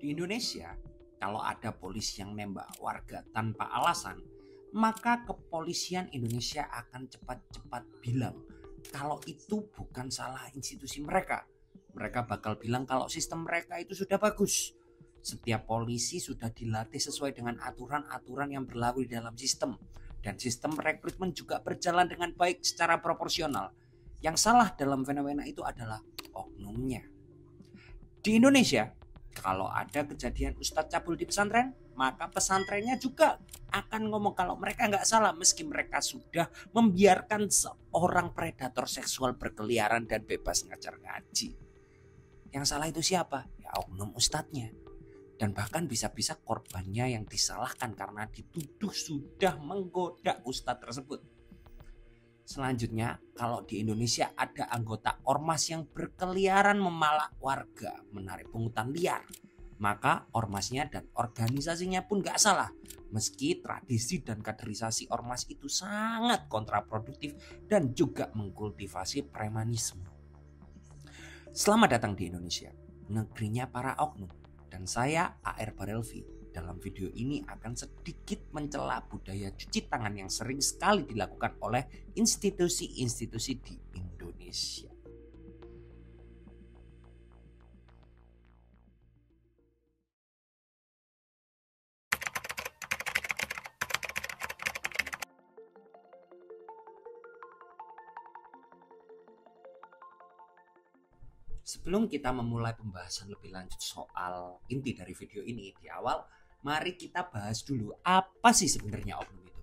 Di Indonesia, kalau ada polisi yang nembak warga tanpa alasan, maka kepolisian Indonesia akan cepat-cepat bilang kalau itu bukan salah institusi mereka. Mereka bakal bilang kalau sistem mereka itu sudah bagus. Setiap polisi sudah dilatih sesuai dengan aturan-aturan yang berlaku di dalam sistem. Dan sistem rekrutmen juga berjalan dengan baik secara proporsional. Yang salah dalam fenomena itu adalah oknumnya. Di Indonesia, kalau ada kejadian Ustadz cabul di pesantren, maka pesantrennya juga akan ngomong kalau mereka nggak salah meski mereka sudah membiarkan seorang predator seksual berkeliaran dan bebas ngajar ngaji. Yang salah itu siapa? Ya oknum ustadznya. Dan bahkan bisa-bisa korbannya yang disalahkan karena dituduh sudah menggoda ustadz tersebut. Selanjutnya, kalau di Indonesia ada anggota ormas yang berkeliaran memalak warga, menarik pungutan liar, maka ormasnya dan organisasinya pun gak salah. Meski tradisi dan kaderisasi ormas itu sangat kontraproduktif dan juga mengkultivasi premanisme. Selamat datang di Indonesia, negerinya para oknum. Dan saya AR Barelvi. Dalam video ini akan sedikit mencela budaya cuci tangan yang sering sekali dilakukan oleh institusi-institusi di Indonesia. Sebelum kita memulai pembahasan lebih lanjut soal inti dari video ini di awal, mari kita bahas dulu apa sih sebenarnya oknum itu.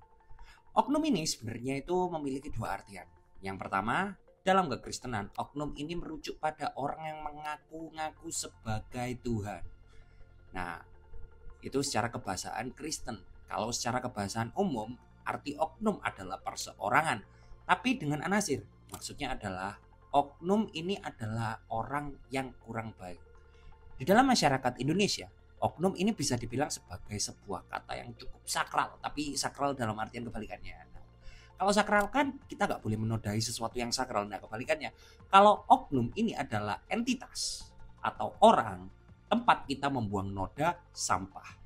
Oknum ini sebenarnya itu memiliki dua artian. Yang pertama, dalam kekristenan, oknum ini merujuk pada orang yang mengaku-ngaku sebagai Tuhan. Nah, itu secara kebahasaan Kristen. Kalau secara kebahasaan umum, arti oknum adalah perseorangan. Tapi dengan anasir, maksudnya adalah oknum ini adalah orang yang kurang baik. Di dalam masyarakat Indonesia, oknum ini bisa dibilang sebagai sebuah kata yang cukup sakral, tapi sakral dalam artian kebalikannya. Nah, kalau sakral kan kita nggak boleh menodai sesuatu yang sakral. Nah, kebalikannya, kalau oknum ini adalah entitas atau orang, tempat kita membuang noda sampah.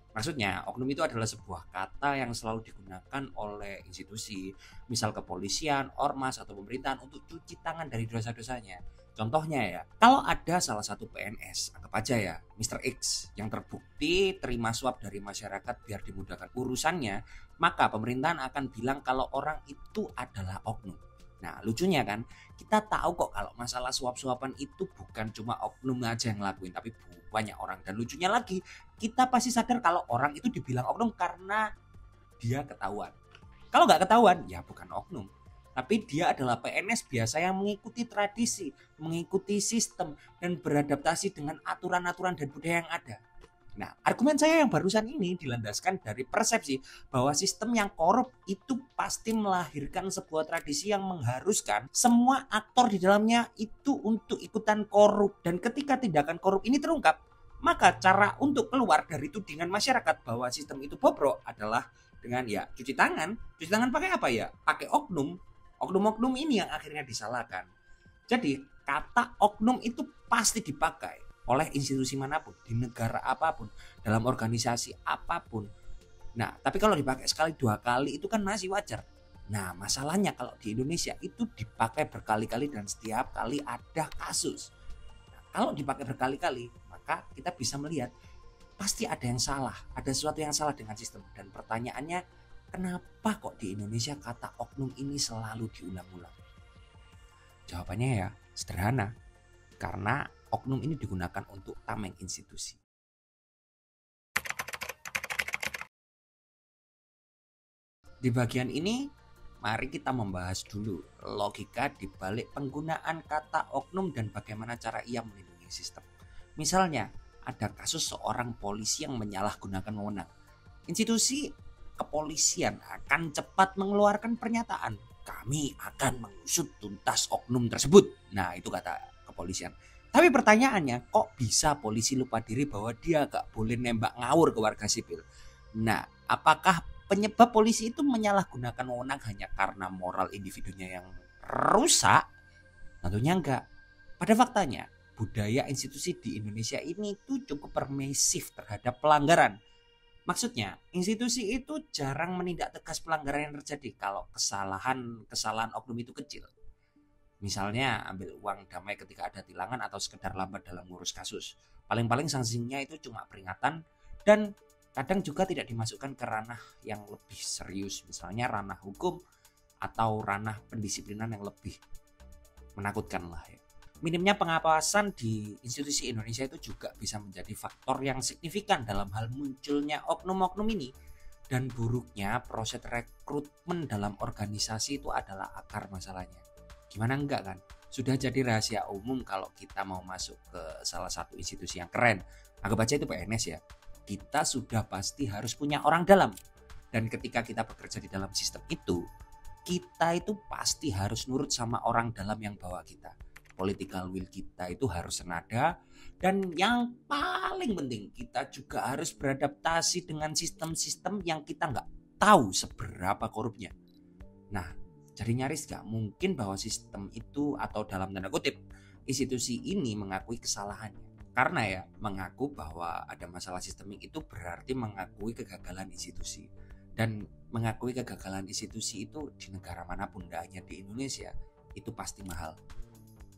Maksudnya, oknum itu adalah sebuah kata yang selalu digunakan oleh institusi, misal kepolisian, ormas, atau pemerintahan untuk cuci tangan dari dosa-dosanya. Contohnya ya, kalau ada salah satu PNS, anggap aja ya, Mr. X, yang terbukti terima suap dari masyarakat biar dimudahkan urusannya, maka pemerintahan akan bilang kalau orang itu adalah oknum. Nah, lucunya kan, kita tahu kok kalau masalah suap-suapan itu bukan cuma oknum aja yang ngelakuin, tapi banyak orang. Dan lucunya lagi, kita pasti sadar kalau orang itu dibilang oknum karena dia ketahuan. Kalau nggak ketahuan, ya bukan oknum. Tapi dia adalah PNS biasa yang mengikuti tradisi, mengikuti sistem, dan beradaptasi dengan aturan-aturan dan budaya yang ada. Nah, argumen saya yang barusan ini dilandaskan dari persepsi bahwa sistem yang korup itu pasti melahirkan sebuah tradisi yang mengharuskan semua aktor di dalamnya itu untuk ikutan korup. Dan ketika tindakan korup ini terungkap, maka cara untuk keluar dari tudingan masyarakat bahwa sistem itu bobrok adalah dengan ya cuci tangan. Cuci tangan pakai apa ya? Pakai oknum. Oknum-oknum ini yang akhirnya disalahkan. Jadi kata oknum itu pasti dipakai oleh institusi manapun, di negara apapun, dalam organisasi apapun. Nah, tapi kalau dipakai sekali dua kali itu kan masih wajar. Nah, masalahnya kalau di Indonesia itu dipakai berkali-kali dan setiap kali ada kasus. Nah, kalau dipakai berkali-kali, maka kita bisa melihat pasti ada yang salah, ada sesuatu yang salah dengan sistem. Dan pertanyaannya, kenapa kok di Indonesia kata oknum ini selalu diulang-ulang? Jawabannya ya sederhana, karena oknum ini digunakan untuk tameng institusi. Di bagian ini, mari kita membahas dulu logika di balik penggunaan kata oknum dan bagaimana cara ia melindungi sistem. Misalnya, ada kasus seorang polisi yang menyalahgunakan wewenang. Institusi kepolisian akan cepat mengeluarkan pernyataan, kami akan mengusut tuntas oknum tersebut. Nah, itu kata kepolisian. Tapi pertanyaannya, kok bisa polisi lupa diri bahwa dia gak boleh nembak ngawur ke warga sipil? Nah, apakah penyebab polisi itu menyalahgunakan wewenang hanya karena moral individunya yang rusak? Tentunya enggak. Pada faktanya, budaya institusi di Indonesia ini tuh cukup permisif terhadap pelanggaran. Maksudnya, institusi itu jarang menindak tegas pelanggaran yang terjadi kalau kesalahan oknum itu kecil. Misalnya ambil uang damai ketika ada tilangan atau sekedar lambat dalam ngurus kasus. Paling-paling sanksinya itu cuma peringatan dan kadang juga tidak dimasukkan ke ranah yang lebih serius. Misalnya ranah hukum atau ranah pendisiplinan yang lebih menakutkan lah ya. Minimnya pengawasan di institusi Indonesia itu juga bisa menjadi faktor yang signifikan dalam hal munculnya oknum-oknum ini. Dan buruknya proses rekrutmen dalam organisasi itu adalah akar masalahnya. Gimana enggak kan? Sudah jadi rahasia umum kalau kita mau masuk ke salah satu institusi yang keren. Anggap aja itu PNS ya. Kita sudah pasti harus punya orang dalam. Dan ketika kita bekerja di dalam sistem itu, kita itu pasti harus nurut sama orang dalam yang bawa kita. Political will kita itu harus senada. Dan yang paling penting, kita juga harus beradaptasi dengan sistem-sistem yang kita nggak tahu seberapa korupnya. Nah, jadi nyaris gak mungkin bahwa sistem itu atau dalam tanda kutip institusi ini mengakui kesalahannya. Karena ya mengaku bahwa ada masalah sistemik itu berarti mengakui kegagalan institusi. Dan mengakui kegagalan institusi itu di negara manapun, tidak hanya di Indonesia, itu pasti mahal.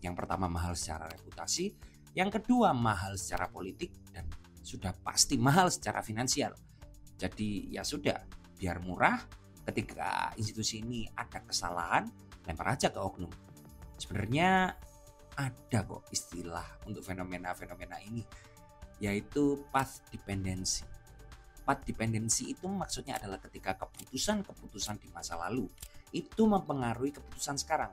Yang pertama mahal secara reputasi, yang kedua mahal secara politik, dan sudah pasti mahal secara finansial. Jadi ya sudah, biar murah. Ketika institusi ini ada kesalahan, lempar aja ke oknum. Sebenarnya ada kok istilah untuk fenomena-fenomena ini, yaitu path dependency. Path dependency itu maksudnya adalah ketika keputusan-keputusan di masa lalu itu mempengaruhi keputusan sekarang.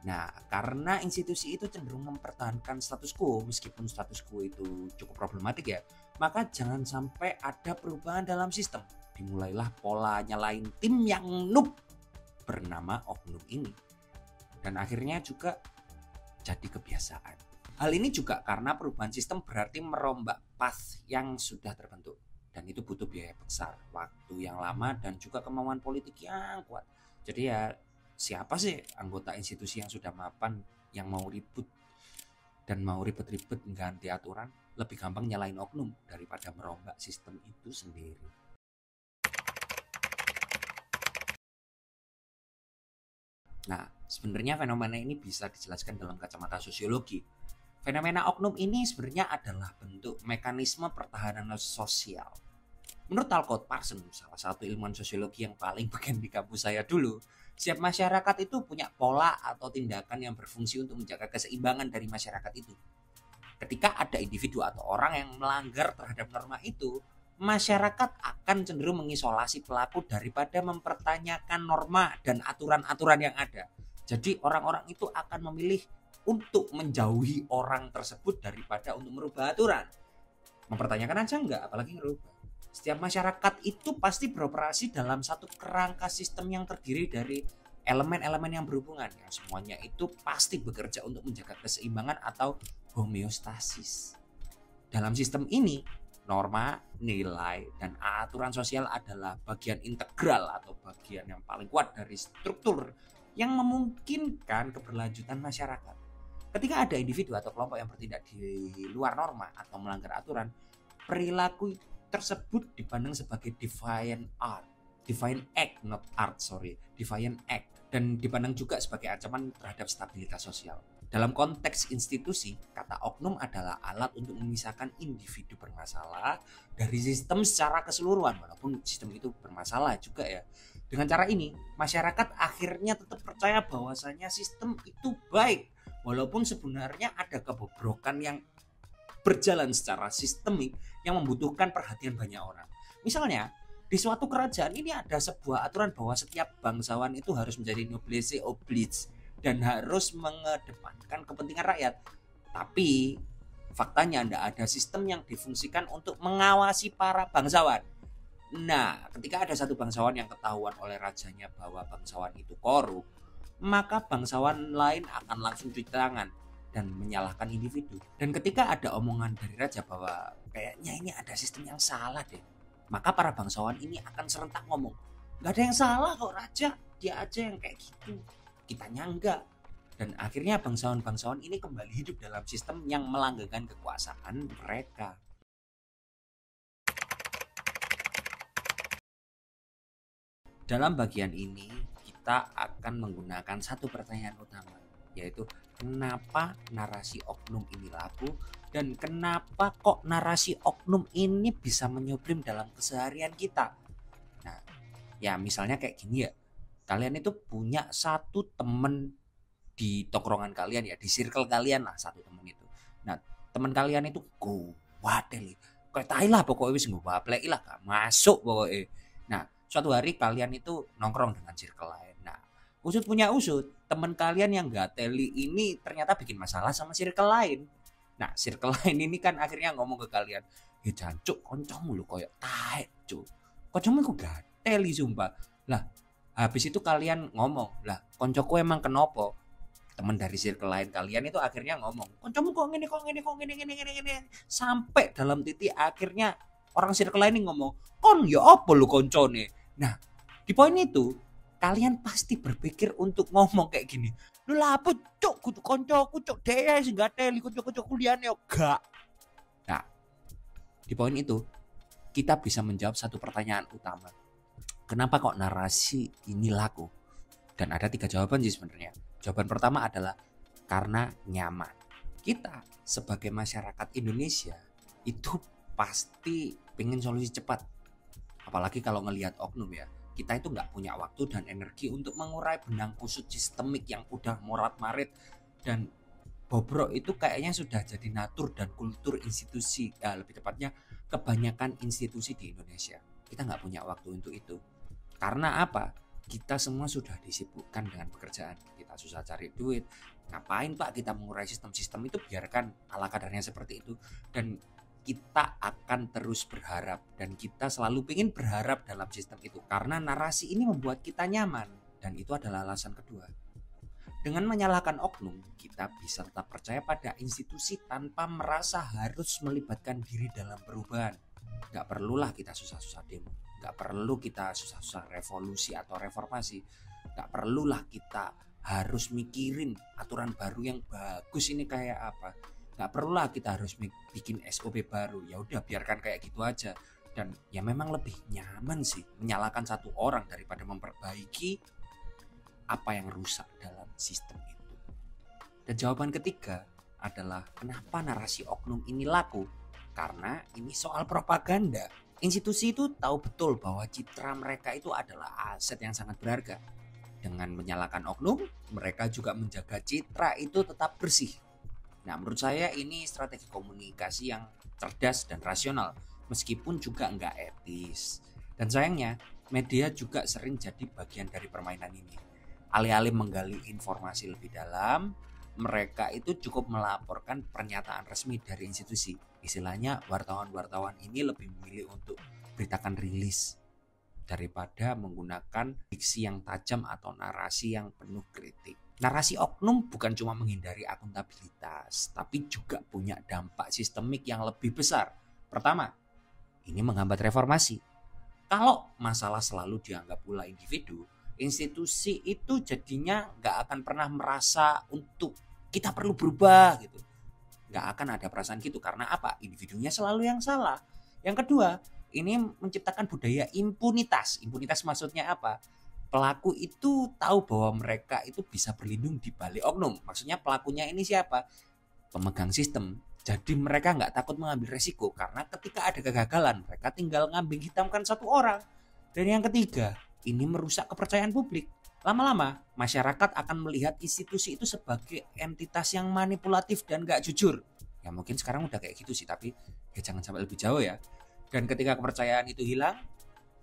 Nah, karena institusi itu cenderung mempertahankan status quo, meskipun status quo itu cukup problematik ya, maka jangan sampai ada perubahan dalam sistem. Dimulailah pola nyalain tim yang noob bernama oknum ini. Dan akhirnya juga jadi kebiasaan. Hal ini juga karena perubahan sistem berarti merombak path yang sudah terbentuk. Dan itu butuh biaya besar, waktu yang lama, dan juga kemauan politik yang kuat. Jadi ya siapa sih anggota institusi yang sudah mapan yang mau ribut dan mau ribet-ribet ganti aturan? Lebih gampang nyalain oknum daripada merombak sistem itu sendiri. Nah, sebenarnya fenomena ini bisa dijelaskan dalam kacamata sosiologi. Fenomena oknum ini sebenarnya adalah bentuk mekanisme pertahanan sosial. Menurut Alcott Parsons, salah satu ilmuwan sosiologi yang paling beken di kampus saya dulu, setiap masyarakat itu punya pola atau tindakan yang berfungsi untuk menjaga keseimbangan dari masyarakat itu. Ketika ada individu atau orang yang melanggar terhadap norma itu, masyarakat akan cenderung mengisolasi pelaku daripada mempertanyakan norma dan aturan-aturan yang ada. Jadi orang-orang itu akan memilih untuk menjauhi orang tersebut daripada untuk merubah aturan. Mempertanyakan aja enggak, apalagi ngerubah. Setiap masyarakat itu pasti beroperasi dalam satu kerangka sistem yang terdiri dari elemen-elemen yang berhubungan, yang semuanya itu pasti bekerja untuk menjaga keseimbangan atau homeostasis. Dalam sistem ini, norma, nilai, dan aturan sosial adalah bagian integral atau bagian yang paling kuat dari struktur yang memungkinkan keberlanjutan masyarakat. Ketika ada individu atau kelompok yang bertindak di luar norma atau melanggar aturan, perilaku tersebut dipandang sebagai defiant act, dan dipandang juga sebagai ancaman terhadap stabilitas sosial. Dalam konteks institusi, kata oknum adalah alat untuk memisahkan individu bermasalah dari sistem secara keseluruhan, walaupun sistem itu bermasalah juga ya. Dengan cara ini, masyarakat akhirnya tetap percaya bahwasanya sistem itu baik, walaupun sebenarnya ada kebobrokan yang berjalan secara sistemik yang membutuhkan perhatian banyak orang. Misalnya, di suatu kerajaan ini ada sebuah aturan bahwa setiap bangsawan itu harus menjadi noblesse oblige dan harus mengedepankan kepentingan rakyat. Tapi faktanya tidak ada sistem yang difungsikan untuk mengawasi para bangsawan. Nah, ketika ada satu bangsawan yang ketahuan oleh rajanya bahwa bangsawan itu korup, maka bangsawan lain akan langsung cuci tangan dan menyalahkan individu. Dan ketika ada omongan dari raja bahwa kayaknya ini ada sistem yang salah deh, maka para bangsawan ini akan serentak ngomong, gak ada yang salah kok raja, dia aja yang kayak gitu, kitanya enggak. Dan akhirnya bangsawan-bangsawan ini kembali hidup dalam sistem yang melanggengkan kekuasaan mereka. Dalam bagian ini kita akan menggunakan satu pertanyaan utama, yaitu kenapa narasi oknum ini laku dan kenapa kok narasi oknum ini bisa menyuprim dalam keseharian kita. Nah, ya misalnya kayak gini ya, kalian itu punya satu temen di tongkrongan kalian ya, di circle kalian lah satu temen itu. Nah, teman kalian itu kuat deh, kayak tai lah pokoknya wis nggowapleki lah gak masuk pokoknya. Nah, suatu hari kalian itu nongkrong dengan circle lain. Nah, usut punya usut, teman kalian yang gak teli ini ternyata bikin masalah sama circle lain. Nah, circle lain ini kan akhirnya ngomong ke kalian, "Ya jancuk, koncomu lho koyo taek, cuk. Koncomu kok gak teli sumpah." Lah, habis itu kalian ngomong, "Lah, koncoku emang kenapa?" Teman dari circle lain kalian itu akhirnya ngomong, "Koncomu kok ngene kok ngene kok ngene ngene ngene ngene." Sampai dalam titik akhirnya orang circle lain ini ngomong, "Kon ya apa lu koncone?" Nah, di poin itu kalian pasti berpikir untuk ngomong kayak gini, "Lu lah apa cuk kudu koncoku cuk dhewe sing gak teli konco-konco kuliahane yo gak." Nah, di poin itu kita bisa menjawab satu pertanyaan utama. Kenapa kok narasi ini laku? Dan ada 3 jawaban sih sebenarnya. Jawaban pertama adalah karena nyaman. Kita sebagai masyarakat Indonesia itu pasti pengen solusi cepat. Apalagi kalau ngelihat oknum ya. Kita itu nggak punya waktu dan energi untuk mengurai benang kusut sistemik yang udah morat-marit dan bobrok itu kayaknya sudah jadi natur dan kultur institusi, lebih tepatnya kebanyakan institusi di Indonesia. Kita nggak punya waktu untuk itu. Karena apa? Kita semua sudah disibukkan dengan pekerjaan. Kita susah cari duit. Ngapain Pak kita mengurai sistem-sistem itu? Biarkan ala kadarnya seperti itu. Dan kita akan terus berharap. Dan kita selalu ingin berharap dalam sistem itu. Karena narasi ini membuat kita nyaman. Dan itu adalah alasan kedua. Dengan menyalahkan oknum, kita bisa tetap percaya pada institusi tanpa merasa harus melibatkan diri dalam perubahan. Gak perlulah kita susah-susah demo. Gak perlu kita susah-susah revolusi atau reformasi. Gak perlulah kita harus mikirin aturan baru yang bagus ini kayak apa. Gak perlulah kita harus bikin SOP baru. Ya udah biarkan kayak gitu aja. Dan ya memang lebih nyaman sih menyalahkan satu orang daripada memperbaiki apa yang rusak dalam sistem itu. Dan jawaban ketiga adalah kenapa narasi oknum ini laku? Karena ini soal propaganda. Institusi itu tahu betul bahwa citra mereka itu adalah aset yang sangat berharga. Dengan menyalahkan oknum, mereka juga menjaga citra itu tetap bersih. Nah, menurut saya ini strategi komunikasi yang cerdas dan rasional, meskipun juga nggak etis. Dan sayangnya, media juga sering jadi bagian dari permainan ini. Alih-alih menggali informasi lebih dalam, mereka itu cukup melaporkan pernyataan resmi dari institusi. Istilahnya wartawan-wartawan ini lebih memilih untuk beritakan rilis daripada menggunakan diksi yang tajam atau narasi yang penuh kritik. Narasi oknum bukan cuma menghindari akuntabilitas, tapi juga punya dampak sistemik yang lebih besar. Pertama, ini menghambat reformasi. Kalau masalah selalu dianggap pula individu, institusi itu jadinya nggak akan pernah merasa untuk kita perlu berubah gitu. Nggak akan ada perasaan gitu. Karena apa? Individunya selalu yang salah. Yang kedua, ini menciptakan budaya impunitas. Impunitas maksudnya apa? Pelaku itu tahu bahwa mereka itu bisa berlindung di balik oknum. Maksudnya pelakunya ini siapa? Pemegang sistem. Jadi mereka nggak takut mengambil resiko. Karena ketika ada kegagalan, mereka tinggal ngambil hitamkan satu orang. Dan yang ketiga, ini merusak kepercayaan publik. Lama-lama, masyarakat akan melihat institusi itu sebagai entitas yang manipulatif dan gak jujur. Ya mungkin sekarang udah kayak gitu sih, tapi ya jangan sampai lebih jauh ya. Dan ketika kepercayaan itu hilang,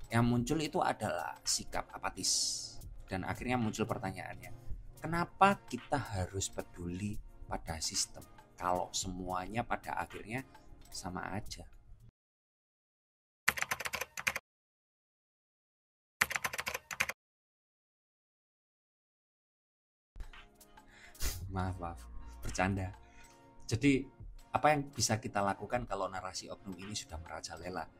yang muncul itu adalah sikap apatis. Dan akhirnya muncul pertanyaannya, kenapa kita harus peduli pada sistem kalau semuanya pada akhirnya sama aja? Maaf, bercanda. Jadi apa yang bisa kita lakukan kalau narasi oknum ini sudah merajalela?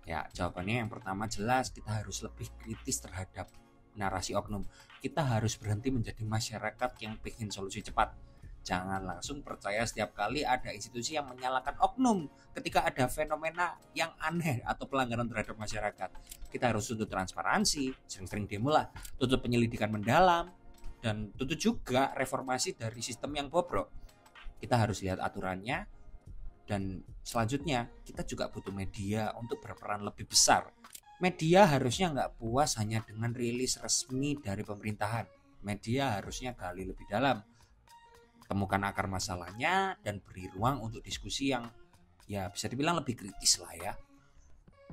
Ya jawabannya yang pertama jelas kita harus lebih kritis terhadap narasi oknum. Kita harus berhenti menjadi masyarakat yang pengen solusi cepat. Jangan langsung percaya setiap kali ada institusi yang menyalahkan oknum ketika ada fenomena yang aneh atau pelanggaran terhadap masyarakat. Kita harus tuntut transparansi, sering-sering demo lah, tuntut penyelidikan mendalam, dan tuntut juga reformasi dari sistem yang bobrok. Kita harus lihat aturannya, dan selanjutnya kita juga butuh media untuk berperan lebih besar. Media harusnya nggak puas hanya dengan rilis resmi dari pemerintahan. Media harusnya gali lebih dalam, temukan akar masalahnya, dan beri ruang untuk diskusi yang ya bisa dibilang lebih kritis lah ya.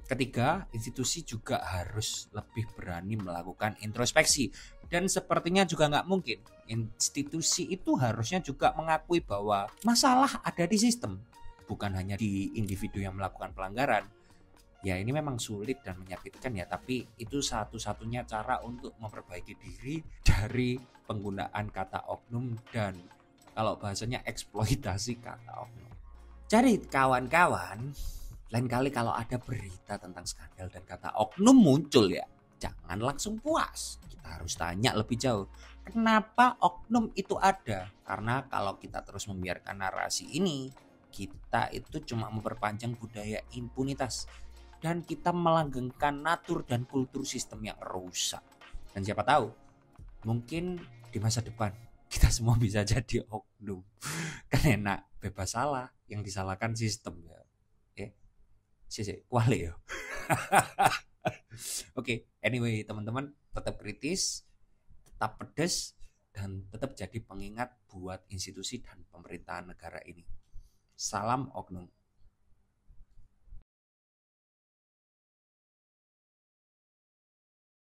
Ketiga, institusi juga harus lebih berani melakukan introspeksi. Dan sepertinya juga nggak mungkin institusi itu harusnya juga mengakui bahwa masalah ada di sistem, bukan hanya di individu yang melakukan pelanggaran. Ya ini memang sulit dan menyakitkan ya, tapi itu satu-satunya cara untuk memperbaiki diri dari penggunaan kata oknum dan kalau bahasanya eksploitasi kata oknum. Jadi kawan-kawan, lain kali kalau ada berita tentang skandal dan kata oknum muncul ya, jangan langsung puas. Kita harus tanya lebih jauh, kenapa oknum itu ada? Karena kalau kita terus membiarkan narasi ini, kita itu cuma memperpanjang budaya impunitas dan kita melanggengkan natur dan kultur sistem yang rusak. Dan siapa tahu, mungkin di masa depan kita semua bisa jadi oknum. Kan enak, bebas salah, yang disalahkan sistem ya. Kuali ya. Oke, anyway teman-teman, tetap kritis, tetap pedes, dan tetap jadi pengingat buat institusi dan pemerintahan negara ini. Salam oknum.